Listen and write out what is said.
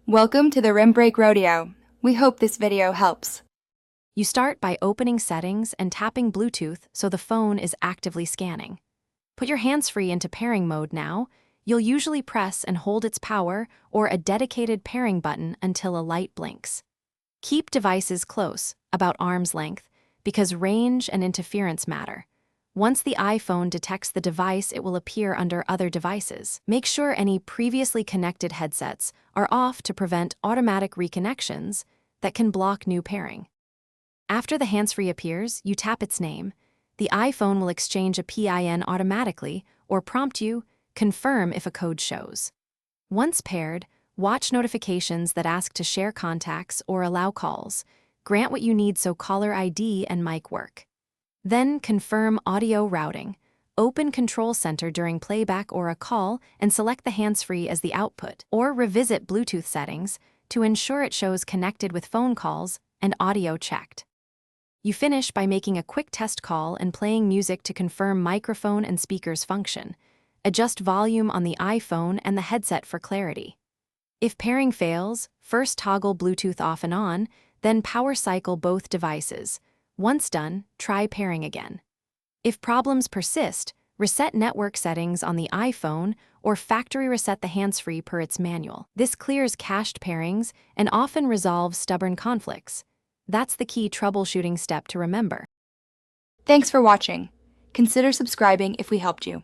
Welcome to the Rim Break Rodeo. We hope this video helps. You start by opening Settings and tapping Bluetooth so the phone is actively scanning. Put your hands-free into pairing mode now. You'll usually press and hold its power or a dedicated pairing button until a light blinks. Keep devices close, about arm's length, because range and interference matter. Once the iPhone detects the device, it will appear under other devices. Make sure any previously connected headsets are off to prevent automatic reconnections that can block new pairing. After the handsfree appears, you tap its name. The iPhone will exchange a PIN automatically or prompt you, confirm if a code shows. Once paired, watch notifications that ask to share contacts or allow calls. Grant what you need so caller ID and mic work. Then confirm audio routing. Open Control Center during playback or a call and select the handsfree as the output, or revisit Bluetooth settings to ensure it shows connected with phone calls and audio checked. You finish by making a quick test call and playing music to confirm microphone and speakers function. Adjust volume on the iPhone and the headset for clarity. If pairing fails, first toggle Bluetooth off and on, then power cycle both devices. Once done, try pairing again. If problems persist, reset network settings on the iPhone or factory reset the handsfree per its manual. This clears cached pairings and often resolves stubborn conflicts. That's the key troubleshooting step to remember. Thanks for watching. Consider subscribing if we helped you.